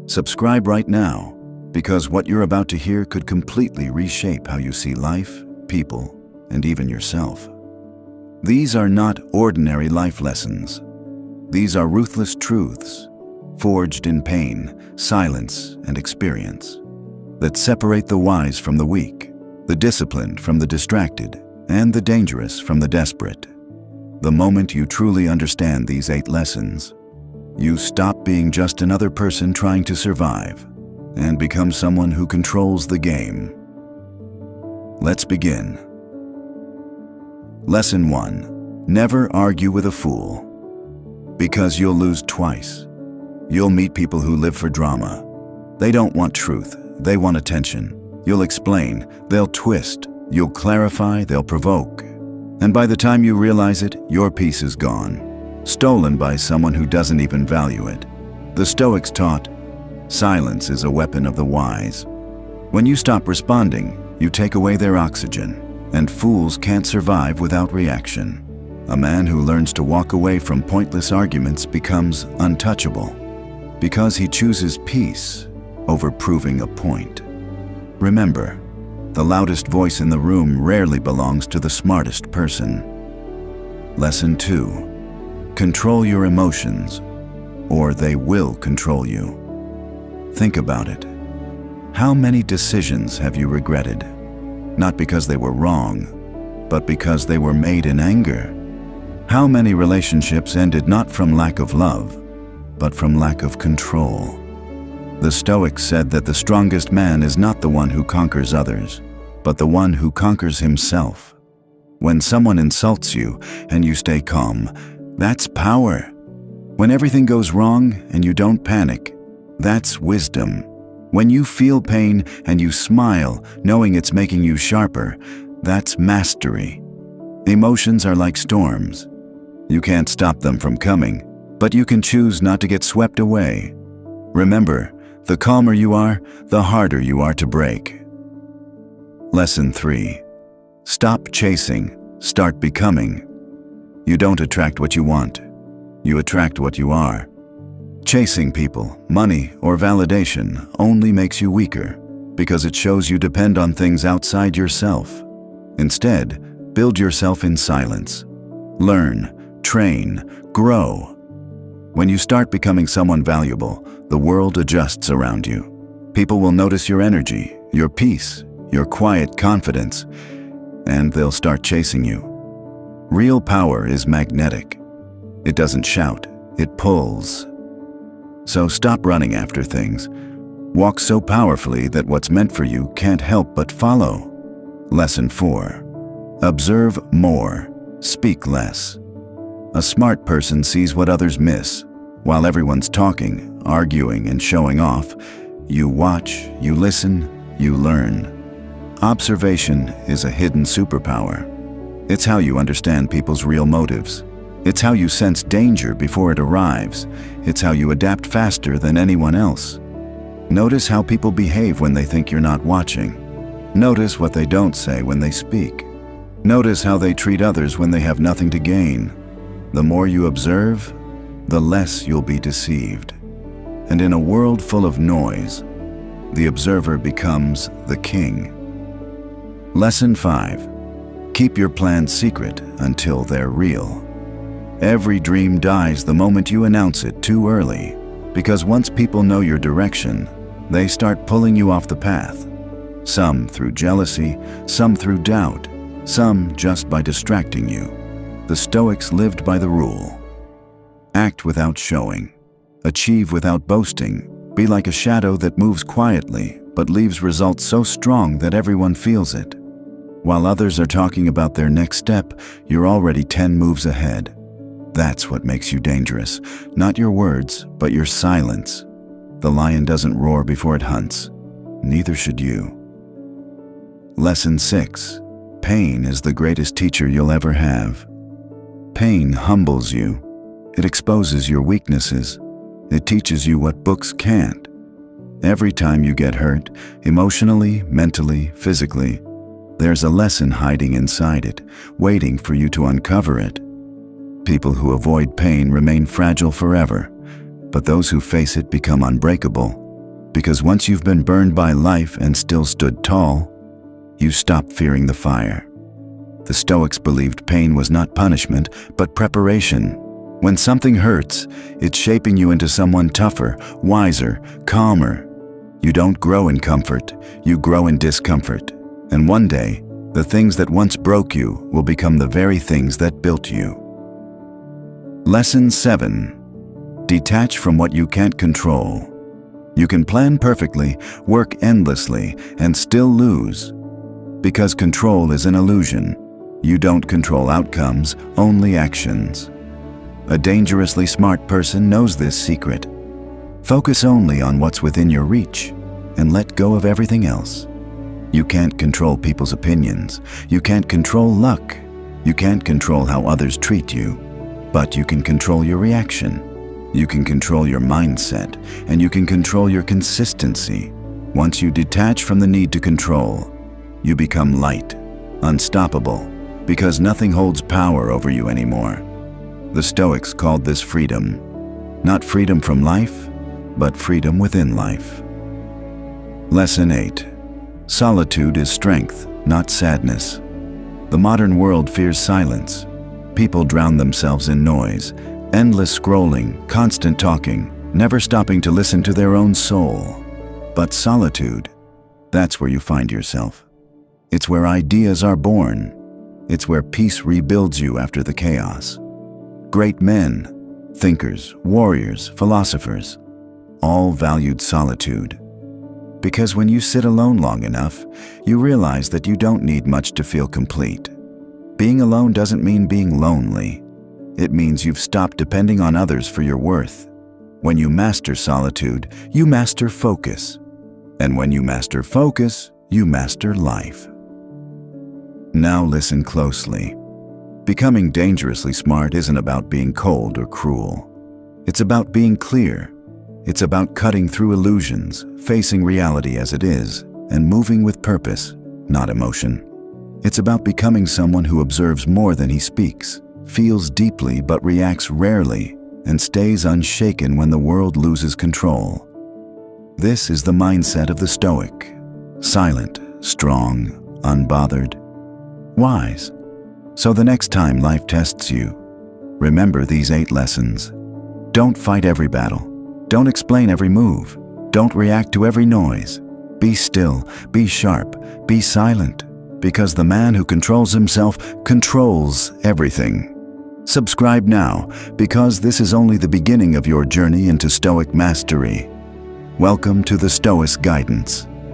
Subscribe right now, because what you're about to hear could completely reshape how you see life, people, and even yourself. These are not ordinary life lessons. These are ruthless truths, forged in pain, silence, and experience, that separate the wise from the weak, the disciplined from the distracted, and the dangerous from the desperate. The moment you truly understand these 8 lessons, you stop being just another person trying to survive and become someone who controls the game. Let's begin. Lesson 1. Never argue with a fool. Because you'll lose twice. You'll meet people who live for drama. They don't want truth, they want attention. You'll explain, they'll twist. You'll clarify, they'll provoke. And by the time you realize it, your peace is gone. Stolen by someone who doesn't even value it. The Stoics taught, silence is a weapon of the wise. When you stop responding, you take away their oxygen, and fools can't survive without reaction. A man who learns to walk away from pointless arguments becomes untouchable, because he chooses peace over proving a point. Remember, the loudest voice in the room rarely belongs to the smartest person. Lesson 2. Control your emotions, or they will control you. Think about it. How many decisions have you regretted? Not because they were wrong, but because they were made in anger. How many relationships ended not from lack of love, but from lack of control? The Stoics said that the strongest man is not the one who conquers others, but the one who conquers himself. When someone insults you and you stay calm, that's power. When everything goes wrong and you don't panic, that's wisdom. When you feel pain and you smile, knowing it's making you sharper, that's mastery. Emotions are like storms. You can't stop them from coming, but you can choose not to get swept away. Remember, the calmer you are, the harder you are to break. Lesson 3. Stop chasing, start becoming. You don't attract what you want. You attract what you are. Chasing people, money, or validation only makes you weaker, because it shows you depend on things outside yourself. Instead, build yourself in silence. Learn, train, grow. When you start becoming someone valuable, the world adjusts around you. People will notice your energy, your peace, your quiet confidence, and they'll start chasing you. Real power is magnetic. It doesn't shout, it pulls. So stop running after things. Walk so powerfully that what's meant for you can't help but follow. Lesson 4. Observe more, speak less. A smart person sees what others miss. While everyone's talking, arguing, and showing off, you watch, you listen, you learn. Observation is a hidden superpower. It's how you understand people's real motives. It's how you sense danger before it arrives. It's how you adapt faster than anyone else. Notice how people behave when they think you're not watching. Notice what they don't say when they speak. Notice how they treat others when they have nothing to gain. The more you observe, the less you'll be deceived. And in a world full of noise, the observer becomes the king. Lesson 5. Keep your plans secret until they're real. Every dream dies the moment you announce it too early, because once people know your direction, they start pulling you off the path. Some through jealousy, some through doubt, some just by distracting you. The Stoics lived by the rule. Act without showing. Achieve without boasting. Be like a shadow that moves quietly, but leaves results so strong that everyone feels it. While others are talking about their next step, you're already 10 moves ahead. That's what makes you dangerous. Not your words, but your silence. The lion doesn't roar before it hunts. Neither should you. Lesson 6. Pain is the greatest teacher you'll ever have. Pain humbles you. It exposes your weaknesses. It teaches you what books can't. Every time you get hurt, emotionally, mentally, physically, there's a lesson hiding inside it, waiting for you to uncover it. People who avoid pain remain fragile forever, but those who face it become unbreakable. Because once you've been burned by life and still stood tall, you stop fearing the fire. The Stoics believed pain was not punishment, but preparation. When something hurts, it's shaping you into someone tougher, wiser, calmer. You don't grow in comfort, you grow in discomfort. And one day, the things that once broke you will become the very things that built you. Lesson 7. Detach from what you can't control. You can plan perfectly, work endlessly, and still lose. Because control is an illusion. You don't control outcomes, only actions. A dangerously smart person knows this secret. Focus only on what's within your reach and let go of everything else. You can't control people's opinions. You can't control luck. You can't control how others treat you. But you can control your reaction. You can control your mindset, and you can control your consistency. Once you detach from the need to control, you become light, unstoppable, because nothing holds power over you anymore. The Stoics called this freedom. Not freedom from life, but freedom within life. Lesson 8. Solitude is strength, not sadness. The modern world fears silence. People drown themselves in noise, endless scrolling, constant talking, never stopping to listen to their own soul. But solitude, that's where you find yourself. It's where ideas are born. It's where peace rebuilds you after the chaos. Great men, thinkers, warriors, philosophers, all valued solitude. Because when you sit alone long enough, you realize that you don't need much to feel complete. Being alone doesn't mean being lonely. It means you've stopped depending on others for your worth. When you master solitude, you master focus. And when you master focus, you master life. Now listen closely. Becoming dangerously smart isn't about being cold or cruel. It's about being clear. It's about cutting through illusions, facing reality as it is, and moving with purpose, not emotion. It's about becoming someone who observes more than he speaks, feels deeply but reacts rarely, and stays unshaken when the world loses control. This is the mindset of the Stoic. Silent, strong, unbothered, wise. So the next time life tests you, remember these 8 lessons. Don't fight every battle. Don't explain every move. Don't react to every noise. Be still, be sharp, be silent, because the man who controls himself controls everything. Subscribe now, because this is only the beginning of your journey into Stoic mastery. Welcome to the Stoic Guidance.